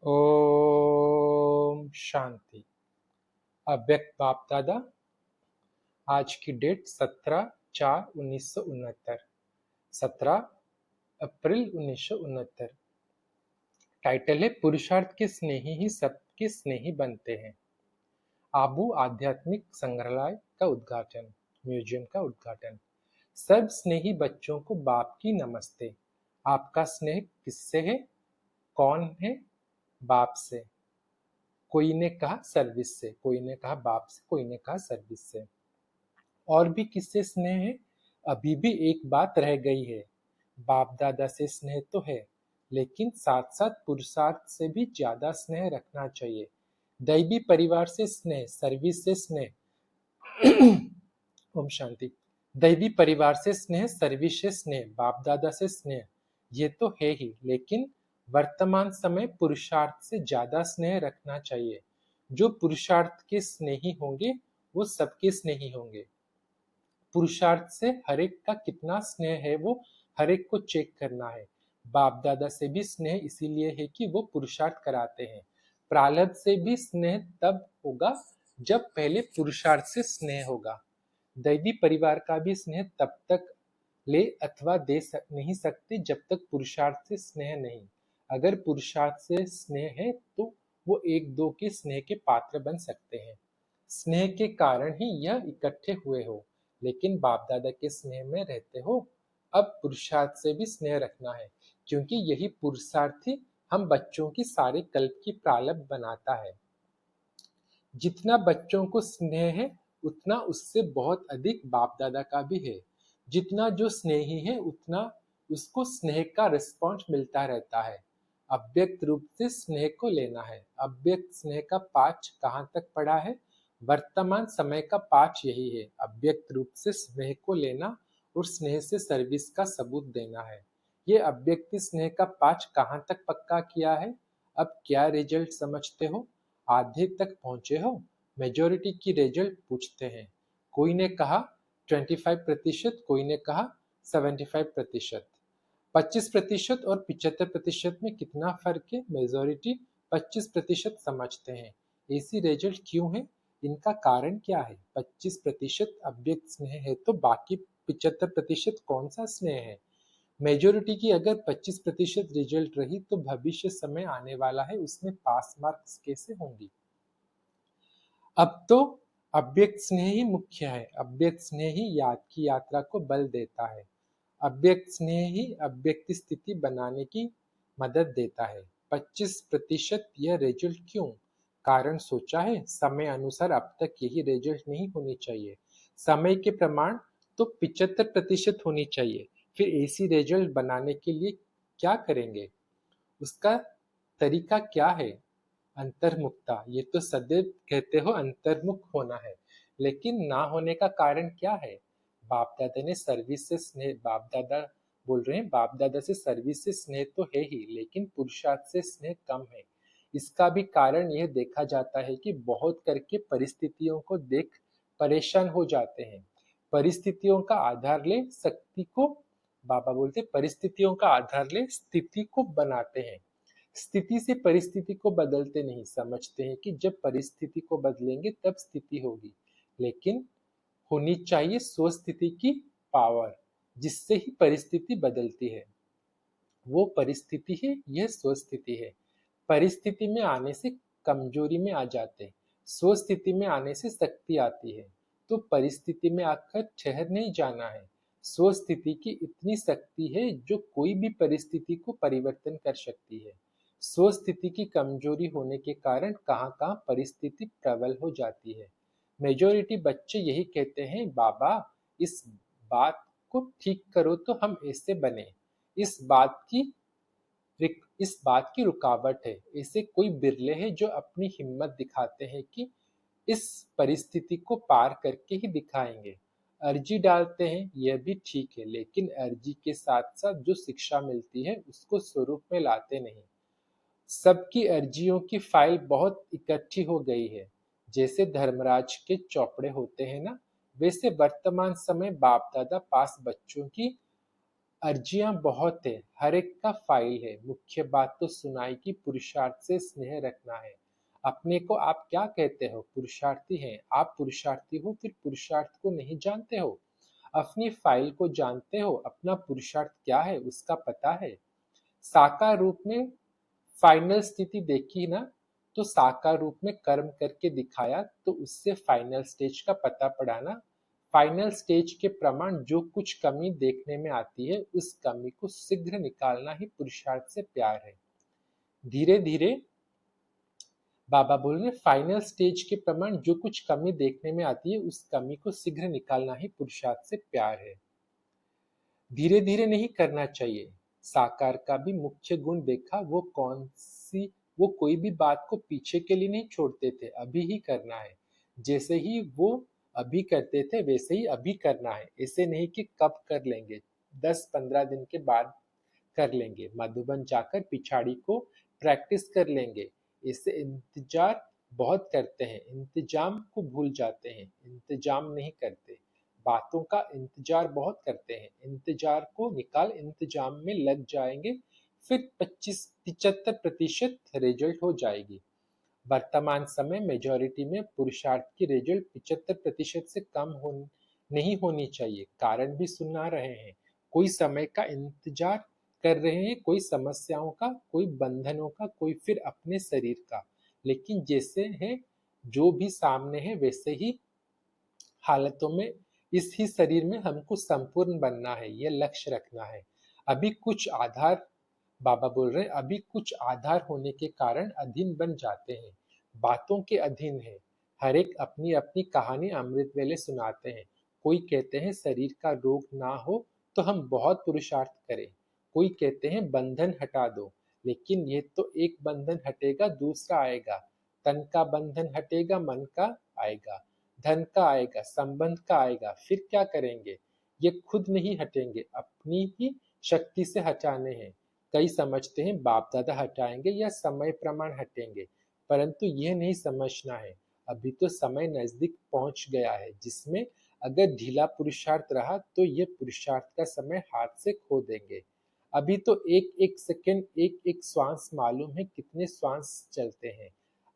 ओम शांति। अव्यक्त बाप दादा। आज की डेट 17/4/1969, 17 अप्रैल 1969। टाइटल है पुरुषार्थ के स्नेही ही सबके स्नेही बनते हैं। आबू आध्यात्मिक संग्रहालय का उद्घाटन, म्यूजियम का उद्घाटन। सब स्नेही बच्चों को बाप की नमस्ते। आपका स्नेह किससे है? कौन है? बाप से। कोई ने कहा सर्विस से, कोई ने कहा बाप से, कोई ने कहा सर्विस से। और भी किससे स्नेह है? अभी भी एक बात रह गई है। बाप दादा से स्नेह तो है, लेकिन साथ साथ पुरुषार्थ से भी ज्यादा स्नेह रखना चाहिए। दैवी परिवार से स्नेह, सर्विस से स्नेह। ओम शांति। दैवी परिवार से स्नेह, सर्विस से स्नेह, बाप दादा से स्नेह, ये तो है ही, लेकिन वर्तमान समय पुरुषार्थ से ज्यादा स्नेह रखना चाहिए। जो पुरुषार्थ के स्नेही होंगे वो सबके स्नेही होंगे। पुरुषार्थ से हरेक का कितना स्नेह है वो हरेक को चेक करना है। बाप दादा से भी स्नेह इसीलिए है कि वो पुरुषार्थ कराते हैं। प्रारब्ध से भी स्नेह तब होगा जब पहले पुरुषार्थ से स्नेह होगा। दैवी परिवार का भी स्नेह तब तक ले अथवा नहीं सकते जब तक पुरुषार्थ से स्नेह नहीं। अगर पुरुषार्थ से स्नेह है तो वो एक दो के स्नेह के पात्र बन सकते हैं। स्नेह के कारण ही यह इकट्ठे हुए हो, लेकिन बाप दादा के स्नेह में रहते हो। अब पुरुषार्थ से भी स्नेह रखना है, क्योंकि यही पुरुषार्थ ही हम बच्चों की सारे कल्प की प्रारब्ध बनाता है। जितना बच्चों को स्नेह है उतना उससे बहुत अधिक बाप दादा का भी है। जितना जो स्नेही है उतना उसको स्नेह का रिस्पॉन्स मिलता रहता है। अव्यक्त रूप से स्नेह को लेना है। अव्यक्त स्नेह का पांच कहाँ तक पढ़ा है? वर्तमान समय का पांच यही है, अव्यक्त रूप से स्नेह को लेना और स्नेह से सर्विस का सबूत देना है। ये अव्यक्त स्नेह का पांच कहाँ तक पक्का किया है? अब क्या रिजल्ट समझते हो? आधे तक पहुंचे हो? मेजोरिटी की रिजल्ट पूछते हैं। कोई ने कहा 25%, कोई ने कहा 75%। 25% और 75% में कितना फर्क है? मेजोरिटी 25% समझते हैं। ऐसी रिजल्ट क्यों है? इनका कारण क्या है? 25% अव्यक्त स्नेह है तो बाकी 75% कौन सा स्नेह है? मेजोरिटी की अगर 25% रिजल्ट रही तो भविष्य समय आने वाला है, उसमें पास मार्क्स कैसे होंगी? अब तो अव्यक्त स्नेह ही मुख्य है। अव्यक्त स्नेह ही याद की यात्रा को बल देता है। अव्यक्त स्नेह ही अव्यक्त स्थिति बनाने की मदद देता है। 25% यह रिजल्ट क्यों? कारण सोचा है? समय अनुसार अब तक यही रिजल्ट नहीं होनी चाहिए। समय के प्रमाण तो 75% होनी चाहिए। फिर ऐसी रिजल्ट बनाने के लिए क्या करेंगे? उसका तरीका क्या है? अंतर्मुखता। ये तो सदैव कहते हो अंतर्मुख होना है, लेकिन ना होने का कारण क्या है? बाप दादा ने सर्विस से स्नेह, बाप दादा बोल रहे हैं बाप दादा से सर्विस से स्नेह तो है ही, लेकिन पुरुषार्थ से स्नेह कम है। इसका भी कारण यह देखा जाता है कि बहुत करके परिस्थितियों को देख परेशान हो जाते हैं। परिस्थितियों का आधार ले शक्ति को, बाबा बोलते परिस्थितियों का आधार ले स्थिति को बनाते हैं। स्थिति से परिस्थिति को बदलते नहीं। समझते हैं कि जब परिस्थिति को बदलेंगे तब स्थिति होगी, लेकिन होनी चाहिए स्वस्थिति की पावर, जिससे ही परिस्थिति बदलती है। वो परिस्थिति है, यह स्वस्थिति है। परिस्थिति में आने से कमजोरी में आ जाते हैं, स्वस्थिति में आने से शक्ति आती है। तो परिस्थिति में आकर ठहर नहीं जाना है। स्वस्थिति की इतनी शक्ति है जो कोई भी परिस्थिति को परिवर्तन कर सकती है। स्वस्थिति की कमजोरी होने के कारण कहाँ कहाँ परिस्थिति प्रबल हो जाती है। मेजोरिटी बच्चे यही कहते हैं, बाबा इस बात को ठीक करो तो हम ऐसे बने। इस बात की इस बात की रुकावट है। ऐसे कोई बिरले हैं जो अपनी हिम्मत दिखाते हैं कि इस परिस्थिति को पार करके ही दिखाएंगे। अर्जी डालते हैं, यह भी ठीक है, लेकिन अर्जी के साथ साथ जो शिक्षा मिलती है उसको स्वरूप में लाते नहीं। सबकी अर्जियों की फाइल बहुत इकट्ठी हो गई है। जैसे धर्मराज के चौपड़े होते हैं ना, वैसे वर्तमान समय बाप दादा पास बच्चों की अर्जियां बहुत है, हर एक का फाइल है, मुख्य बात तो सुनाई की पुरुषार्थ से स्नेह रखना है। अपने को आप क्या कहते हो? पुरुषार्थी हैं। आप पुरुषार्थी हो, फिर पुरुषार्थ को नहीं जानते हो? अपनी फाइल को जानते हो? अपना पुरुषार्थ क्या है उसका पता है? साकार रूप में फाइनल स्थिति देखी ना, तो साकार रूप में कर्म करके दिखाया तो उससे फाइनल स्टेज का पता पड़ा ना। फाइनल स्टेज के प्रमाण जो कुछ कमी देखने में आती है उस कमी को शीघ्र निकालना ही पुरुषार्थ से प्यार है। धीरे धीरे बाबा बोल रहे फाइनल स्टेज के प्रमाण जो कुछ कमी देखने में आती है उस कमी को शीघ्र निकालना ही पुरुषार्थ से प्यार है। धीरे धीरे नहीं करना चाहिए। साकार का भी मुख्य गुण देखा, वो कौन सी, वो कोई भी बात को पीछे के लिए नहीं छोड़ते थे, अभी ही करना है। जैसे ही वो अभी करते थे वैसे ही अभी करना है, ऐसे नहीं कि कब कर लेंगे, 10-15 दिन के बाद कर लेंगे, मधुबन जाकर पिछाड़ी को प्रैक्टिस कर लेंगे। इससे इंतजार बहुत करते हैं, इंतजाम को भूल जाते हैं, इंतजाम नहीं करते। बातों का इंतजार बहुत करते हैं, इंतजार को निकाल इंतजाम में लग जाएंगे, फिर 25-75% रिजल्ट हो जाएगी। वर्तमान समय मेजॉरिटी में पुरुषार्थ की रिजल्ट 75% से कम नहीं होनी चाहिए। कारण भी सुना रहे हैं, कोई समय का इंतजार कर रहे हैं, कोई समस्याओं का, कोई बंधनों का, कोई फिर अपने शरीर का। लेकिन जैसे है, जो भी सामने है वैसे ही हालतों में इस ही शरीर में हमको संपूर्ण बनना है, ये लक्ष्य रखना है। अभी कुछ आधार, बाबा बोल रहे अभी कुछ आधार होने के कारण अधीन बन जाते हैं, बातों के अधीन है। हर एक अपनी अपनी कहानी अमृत वेले सुनाते हैं। कोई कहते हैं शरीर का रोग ना हो तो हम बहुत पुरुषार्थ करें, कोई कहते हैं बंधन हटा दो, लेकिन ये तो एक बंधन हटेगा दूसरा आएगा। तन का बंधन हटेगा मन का आएगा, धन का आएगा, संबंध का आएगा, फिर क्या करेंगे? ये खुद नहीं हटेंगे, अपनी ही शक्ति से हटाने हैं। कई समझते हैं बाप दादा हटाएंगे या समय प्रमाण हटेंगे, परंतु यह नहीं समझना है। अभी तो समय नजदीक पहुंच गया है जिसमें अगर ढीला पुरुषार्थ रहा तो ये पुरुषार्थ का समय हाथ से खो देंगे। अभी तो एक एक सेकंड, एक एक श्वास मालूम है कितने श्वास चलते हैं,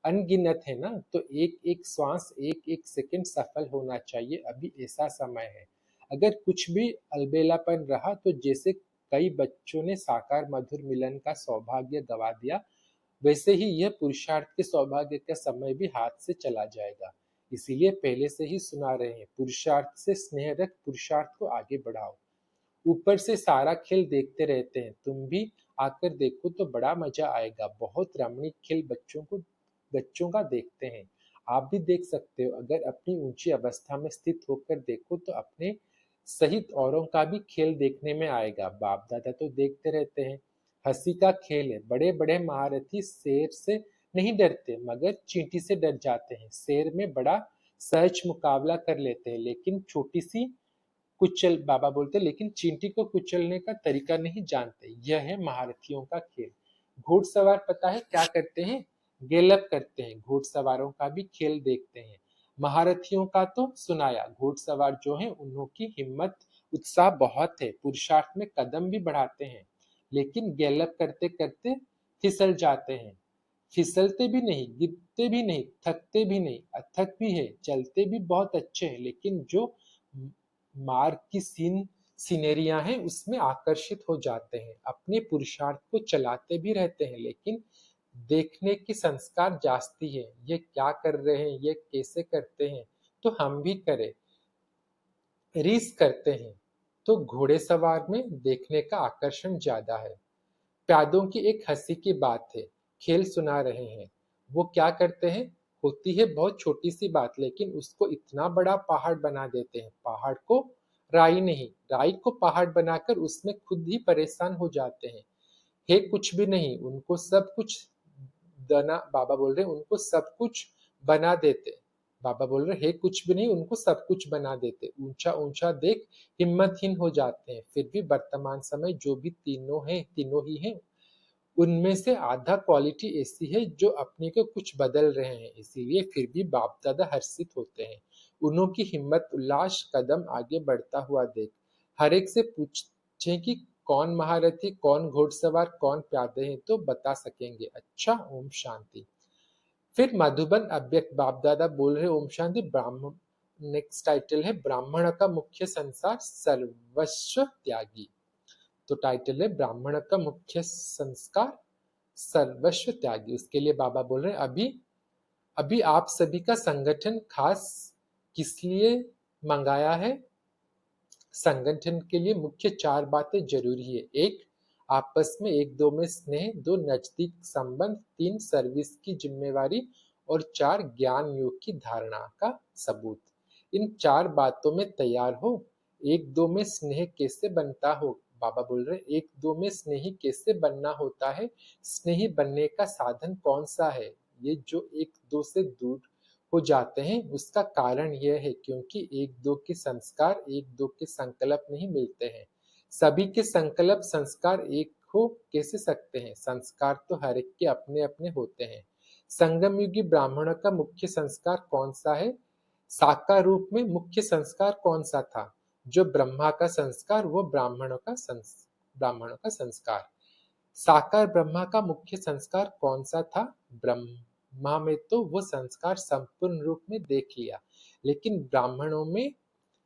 अनगिनत है ना। तो एक एक श्वास, एक एक सेकंड सफल होना चाहिए, अभी ऐसा समय है। अगर कुछ भी अलबेलापन रहा तो जैसे कई बच्चों ने साकार मधुर मिलन का सौभाग्य गवा दिया, वैसे ही यह पुरुषार्थ के सौभाग्य का समय भी हाथ से चला जाएगा। इसीलिए पहले से ही सुना रहे हैं, पुरुषार्थ से स्नेह रख, पुरुषार्थ को आगे बढ़ाओ। ऊपर से सारा खेल देखते रहते हैं, तुम भी आकर देखो तो बड़ा मजा आएगा। बहुत रमणीक खेल बच्चों का देखते हैं, आप भी देख सकते हो। अगर अपनी ऊंची अवस्था में स्थित होकर देखो तो अपने सहित औरों का भी खेल देखने में आएगा। बाप दादा तो देखते रहते हैं, हंसी का खेल है। बड़े बड़े महारथी शेर से नहीं डरते मगर चींटी से डर जाते हैं। शेर में बड़ा सहज मुकाबला कर लेते हैं, लेकिन छोटी सी कुचल, बाबा बोलते लेकिन चींटी को कुचलने का तरीका नहीं जानते। यह है महारथियों का खेल। घुड़सवार पता है क्या करते हैं? गैलप करते हैं। घुड़सवारों का भी खेल देखते हैं। महारथियों का तो सुनाया, घुड़सवार जो है उन्होंने हिम्मत उत्साह बहुत है, पुरुषार्थ में कदम भी बढ़ाते हैं, लेकिन गैलप करते करते फिसल जाते हैं। फिसलते भी नहीं, गिरते भी नहीं, थकते भी नहीं, अथक भी है, चलते भी बहुत अच्छे हैं, लेकिन जो मार्ग की सीनरियां हैं उसमें आकर्षित हो जाते हैं। अपने पुरुषार्थ को चलाते भी रहते हैं, लेकिन देखने की संस्कार जास्ती है, ये क्या कर रहे हैं, ये कैसे करते हैं, तो हम भी करें। रीस करते हैं तो घोड़ेसवार में देखने का आकर्षण ज्यादा है। प्यादों की एक हंसी की बात है, खेल सुना रहे हैं। वो क्या करते हैं? होती है बहुत छोटी सी बात, लेकिन उसको इतना बड़ा पहाड़ बना देते हैं। पहाड़ को राई नहीं, राई को पहाड़ बनाकर उसमें खुद ही परेशान हो जाते हैं। है कुछ भी नहीं, उनको सब कुछ दना, बाबा बोल रहे उनको सब कुछ बना देते। बाबा बोल रहे है कुछ भी नहीं, उनको सब कुछ बना देते। ऊंचा ऊंचा देख हिम्मतहीन हो जाते हैं। फिर भी वर्तमान समय जो भी तीनों हैं, तीनों ही हैं, उनमें से आधा क्वालिटी ऐसी है जो अपने को कुछ बदल रहे हैं। इसीलिए फिर भी बाप दादा हर्षित होते हैं उन्हों की हिम्मत उल्लास कदम आगे बढ़ता हुआ देख। हर एक से पूछे कि कौन महारथी, कौन घोड़सवार, कौन प्यादे हैं तो बता सकेंगे। अच्छा, ओम शांति। फिर मधुबन अव्यक्त बाप दादा बोल रहे ओम शांति। ब्राह्मण, नेक्स्ट टाइटल है ब्राह्मण का मुख्य संसार सर्वस्व त्यागी। तो टाइटल है ब्राह्मण का मुख्य संस्कार सर्वस्व त्यागी। उसके लिए बाबा बोल रहे हैं अभी अभी आप सभी का संगठन खास किस लिए मंगाया है। संगठन के लिए मुख्य 4 बातें जरूरी है। 1, आपस में एक दो में स्नेह। 2, नजदीक संबंध। 3, सर्विस की जिम्मेवारी। और 4, ज्ञान योग की धारणा का सबूत। इन 4 बातों में तैयार हो। एक दो में स्नेह कैसे बनता हो। बाबा बोल रहे एक दो में स्नेही कैसे बनना होता है। स्नेही बनने का साधन कौन सा है। ये जो एक दो से दूर हो जाते हैं उसका कारण यह है क्योंकि एक दो के संस्कार एक दो के संकल्प नहीं मिलते हैं। सभी के संकल्प संस्कार एक हो कैसे सकते हैं। संस्कार तो हर एक के अपने अपने होते हैं। संगम युगी ब्राह्मणों का मुख्य संस्कार कौन सा है। साकार रूप में मुख्य संस्कार कौन सा था। जो ब्रह्मा का संस्कार वो ब्राह्मणों का संस्कार। साकार ब्रह्मा का मुख्य संस्कार कौन सा था। ब्रह्मा में तो वो संस्कार संपूर्ण रूप में देख लिया, लेकिन ब्राह्मणों में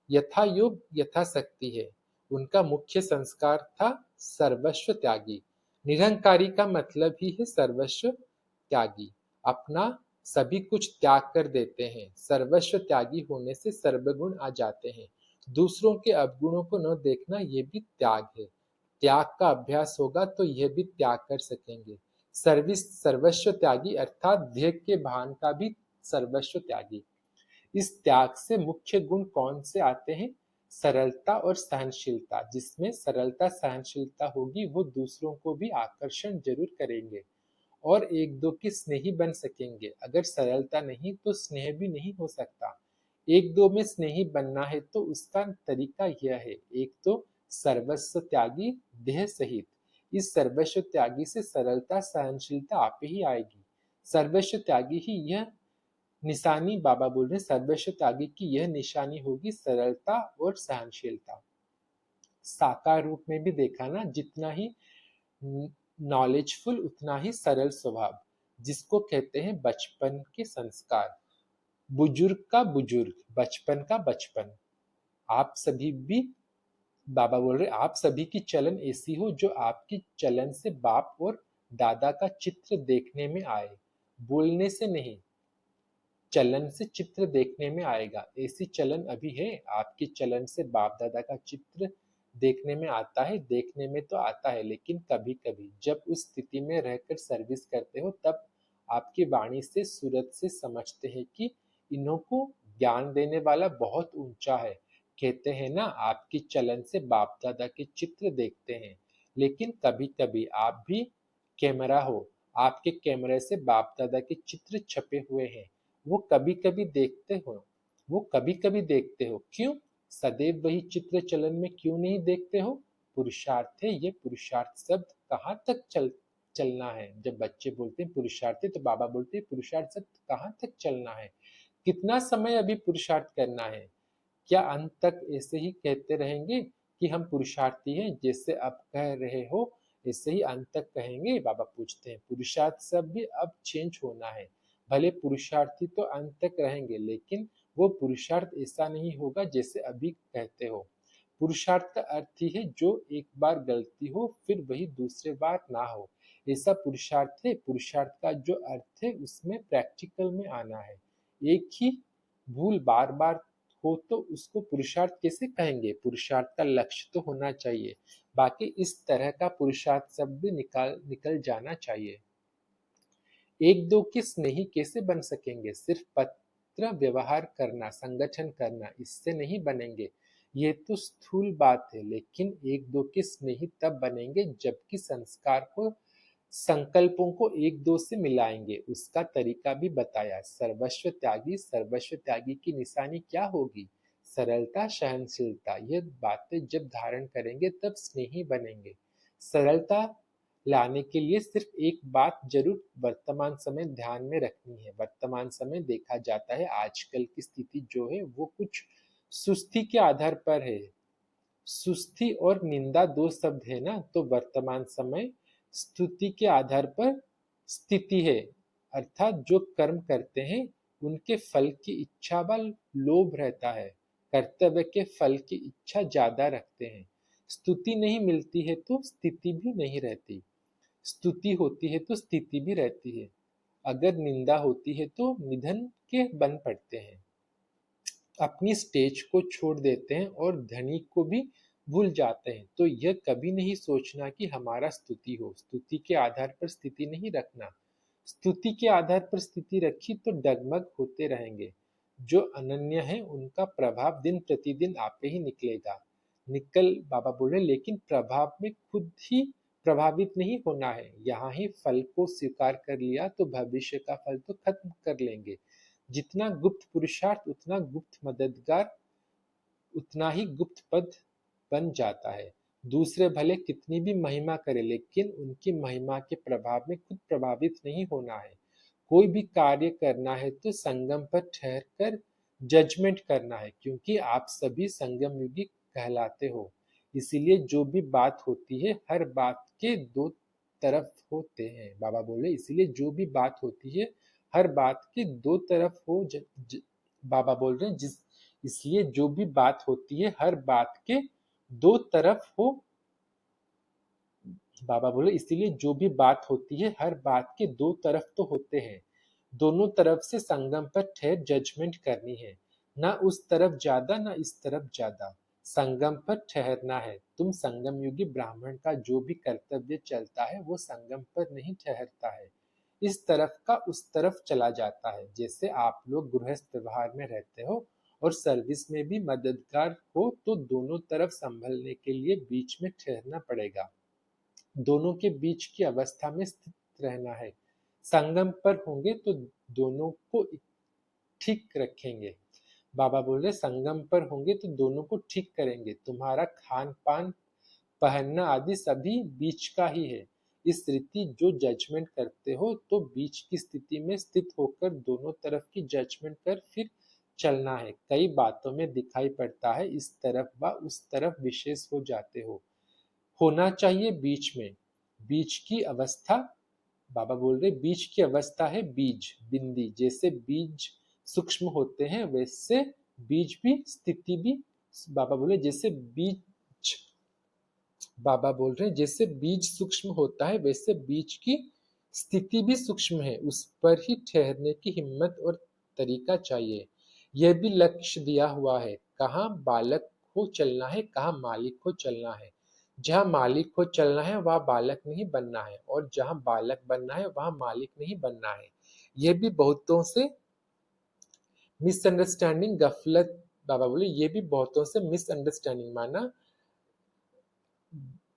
यथा योग यथाशक्ति है। उनका मुख्य संस्कार था सर्वस्व त्यागी। निरंकारी का मतलब ही है सर्वस्व त्यागी। अपना सभी कुछ त्याग कर देते हैं। सर्वस्व त्यागी होने से सर्वगुण आ जाते हैं। दूसरों के अवगुणों को न देखना ये भी त्याग है। त्याग का अभ्यास होगा तो यह भी त्याग कर सकेंगे। सर्वस्व त्यागी अर्थात ध्येय के भान का भी सर्वस्व त्यागी। इस त्याग से मुख्य गुण कौन से आते हैं। सरलता और सहनशीलता। जिसमें सरलता सहनशीलता होगी वो दूसरों को भी आकर्षण जरूर करेंगे और एक दो के स्नेही बन सकेंगे। अगर सरलता नहीं तो स्नेह भी नहीं हो सकता। एक दो में स्नेही बनना है तो उसका तरीका यह है। एक तो सर्वस्व त्यागी देह सहित। इस सर्वस्व त्यागी से सरलता सहनशीलता आप ही आएगी। सर्वस्व त्यागी ही यह निशानी बाबा बोल रहे सर्वस्व त्यागी की यह निशानी होगी सरलता और सहनशीलता। साकार रूप में भी देखा ना, जितना ही नॉलेजफुल उतना ही सरल स्वभाव, जिसको कहते हैं बचपन के संस्कार। बुजुर्ग का बुजुर्ग, बचपन का बचपन। आप सभी भी बाबा बोल रहे आप सभी की चलन ऐसी हो जो आपकी चलन से बाप और दादा का चित्र देखने में आए। बोलने से नहीं, चलन से चित्र देखने में आएगा। ऐसी चलन अभी है। आपकी चलन से बाप दादा का चित्र देखने में आता है। देखने में तो आता है, लेकिन कभी कभी जब उस स्थिति में रहकर सर्विस करते हो तब आपकी वाणी से सूरत से समझते हैं कि इन्हों को ज्ञान देने वाला बहुत ऊंचा है। कहते हैं ना, आपकी चलन से बाप दादा के चित्र देखते हैं। लेकिन कभी कभी आप भी कैमरा हो। आपके कैमरे से बाप दादा के चित्र छपे हुए हैं। वो कभी कभी देखते हो। वो कभी कभी देखते हो क्यों। सदैव वही चित्र चलन में क्यों नहीं देखते हो। पुरुषार्थ है। ये पुरुषार्थ शब्द कहाँ तक चलना है। जब बच्चे बोलते हैं पुरुषार्थ है तो बाबा बोलते हैं पुरुषार्थ शब्द कहाँ तक चलना है। कितना समय अभी पुरुषार्थ करना है। क्या अंत तक ऐसे ही कहते रहेंगे कि हम पुरुषार्थी हैं, जैसे अब कह रहे हो ऐसे ही अंत तक कहेंगे। बाबा पूछते हैं पुरुषार्थ सब भी अब चेंज होना है। भले पुरुषार्थी तो अंत तक रहेंगे, लेकिन वो पुरुषार्थ ऐसा नहीं होगा जैसे अभी कहते हो। पुरुषार्थ का अर्थ ही है जो एक बार गलती हो फिर वही दूसरे बार ना हो, ऐसा पुरुषार्थ है। पुरुषार्थ का जो अर्थ है उसमें प्रैक्टिकल में आना है। एक ही भूल बार बार हो तो उसको पुरुषार्थ कैसे कहेंगे। पुरुषार्थ का लक्ष्य तो होना चाहिए। बाकी इस तरह का पुरुषार्थ सब भी निकल जाना चाहिए। एक दो के स्नेही कैसे बन सकेंगे। सिर्फ पत्र व्यवहार करना, संगठन करना, इससे नहीं बनेंगे। ये तो स्थूल बात है, लेकिन एक दो के स्नेही तब बनेंगे जबकि संस्कार को संकल्पों को एक दो से मिलाएंगे। उसका तरीका भी बताया। सर्वस्व त्यागी की निशानी क्या होगी। सरलता सहनशीलता। ये बातें जब धारण करेंगे तब स्नेही बनेंगे। सरलता लाने के लिए सिर्फ एक बात जरूर वर्तमान समय ध्यान में रखनी है। वर्तमान समय देखा जाता है आजकल की स्थिति जो है वो कुछ सुस्ती के आधार पर है। सुस्ती और निंदा दो शब्द है ना, तो वर्तमान समय स्तुति के आधार पर स्थिति है, अर्थात जो कर्म करते हैं उनके फल की इच्छा व लोभ रहता है, कर्तव्य के फल की इच्छा ज्यादा रखते हैं। स्तुति नहीं मिलती है तो स्थिति भी नहीं रहती, स्तुति होती है तो स्थिति भी रहती है, अगर निंदा होती है तो निधन के बन पड़ते हैं, अपनी स्टेज को छोड़ देते हैं और धनी को भी भूल जाते हैं। तो यह कभी नहीं सोचना कि हमारा स्तुति हो, स्तुति के आधार पर स्थिति नहीं रखना। स्तुति के आधार पर स्थिति रखी तो डगमग होते रहेंगे। जो अनन्य है उनका प्रभाव दिन प्रतिदिन आप पे ही निकलेगा। निकल बाबा बोले, लेकिन प्रभाव में खुद ही प्रभावित नहीं होना है। यहाँ ही फल को स्वीकार कर लिया तो भविष्य का फल तो खत्म कर लेंगे। जितना गुप्त पुरुषार्थ उतना गुप्त मददगार, उतना ही गुप्त पद बन जाता है। दूसरे भले कितनी भी महिमा करे, लेकिन उनकी महिमा के प्रभाव में खुद प्रभावित नहीं होना है। कोई भी कार्य करना है तो संगम पर ठहर कर जजमेंट करना है, क्योंकि आप सभी संगम युगी कहलाते हो। इसीलिए जो भी बात होती है हर बात के दो तरफ होते हैं। बाबा बोले, इसीलिए जो भी बात होती है हर बात के दो तरफ हो बाबा बोल रहे हैं, जिस इसलिए जो भी बात होती है हर बात के दो तरफ हो। बाबा बोले, इसीलिए जो भी बात होती है हर बात के दो तरफ तो होते हैं। दोनों तरफ से संगम पर ठहर जजमेंट करनी है, ना उस तरफ ज्यादा ना इस तरफ ज्यादा। संगम पर ठहरना है। तुम संगम युगी ब्राह्मण का जो भी कर्तव्य चलता है वो संगम पर नहीं ठहरता है, इस तरफ का उस तरफ चला जाता है। जैसे आप लोग गृहस्थ व्यवहार में रहते हो और सर्विस में भी मददगार हो, तो दोनों तरफ संभलने के लिए बीच में ठहरना पड़ेगा। दोनों के बीच की अवस्था में स्थित रहना है। संगम पर होंगे तो दोनों को ठीक रखेंगे। बाबा बोल रहे, संगम पर होंगे तो दोनों को ठीक करेंगे। तुम्हारा खान पान पहनना आदि सभी बीच का ही है। इस रीति जो जजमेंट करते हो तो बीच की स्थिति में स्थित होकर दोनों तरफ की जजमेंट कर फिर चलना है। कई बातों में दिखाई पड़ता है इस तरफ व उस तरफ विशेष हो जाते हो, होना चाहिए बीच में। बीच की अवस्था, बाबा बोल रहे, बीच की अवस्था है बीज बिंदी। जैसे बीज सूक्ष्म होते हैं वैसे बीज भी स्थिति भी, बाबा बोले जैसे बीज, बाबा बोल रहे हैं जैसे बीज सूक्ष्म होता है वैसे बीज की स्थिति भी सूक्ष्म है। उस पर ही ठहरने की हिम्मत और तरीका चाहिए। यह भी लक्ष्य दिया हुआ है, कहाँ बालक को चलना है कहाँ मालिक को चलना है। जहाँ मालिक को चलना है वहाँ बालक नहीं बनना है, और जहाँ बालक बनना है वहाँ मालिक नहीं बनना है। यह भी बहुतों से मिसअंडरस्टैंडिंग गफलत, बाबा बोले ये भी बहुतों से मिसअंडरस्टैंडिंग माना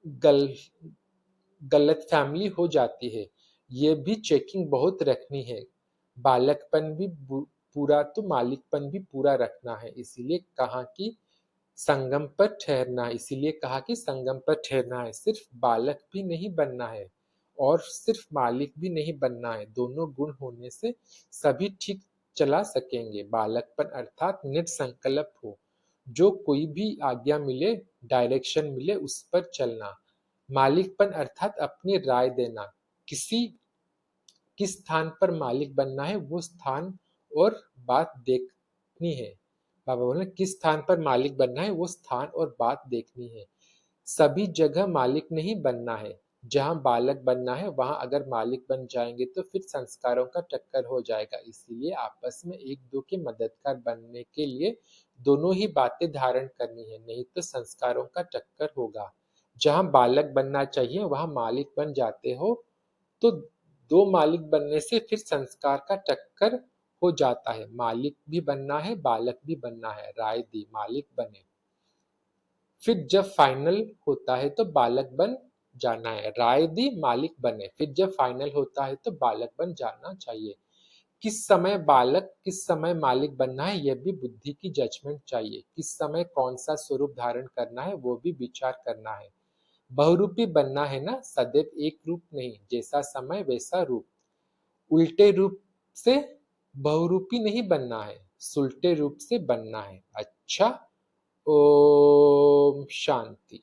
गल गलत फैमिली हो जाती है। ये भी चेकिंग बहुत रखनी है। बालकपन भी पूरा तो मालिकपन भी पूरा रखना है। इसीलिए कहा कि संगम पर ठहरना है, इसीलिए कहा कि संगम पर ठहरना है। सिर्फ बालक भी नहीं बनना है और सिर्फ मालिक भी नहीं बनना है। दोनों गुण होने से सभी ठीक चला सकेंगे। बालकपन अर्थात निसंकल्प हो, जो कोई भी आज्ञा मिले, डायरेक्शन मिले उस पर चलना। मालिकपन अर्थात अपनी राय देना, किसी किस स्थान पर मालिक बनना है वो स्थान और बात देखनी है। बाबा बोले, किस स्थान पर मालिक बनना है वो स्थान और बात देखनी है। सभी जगह मालिक नहीं बनना है। जहाँ बालक बनना है वहां अगर मालिक बन जाएंगे तो फिर संस्कारों का टक्कर हो जाएगा। इसीलिए आपस में एक दो के मददगार बनने के लिए दोनों ही बातें धारण करनी है, नहीं तो संस्कारों का टक्कर होगा। जहाँ बालक बनना चाहिए वहां मालिक बन जाते हो तो दो मालिक बनने से फिर संस्कार का टक्कर हो जाता है। मालिक भी बनना है बालक भी बनना है, राय दी मालिक बने। फिर जब फाइनल होता है तो बालक बन जाना है, राय दी मालिक बने। फिर जब फाइनल होता है तो बालक बन जाना चाहिए। किस समय बालक किस समय मालिक बनना है यह भी बुद्धि की जजमेंट चाहिए। किस समय कौन सा स्वरूप धारण करना है वो भी विचार करना है। बहुरूपी बनना है ना, सदैव एक रूप नहीं, जैसा समय वैसा रूप। उल्टे रूप से बहुरूपी नहीं बनना है, सुलटे रूप से बनना है। अच्छा, ओम शांति।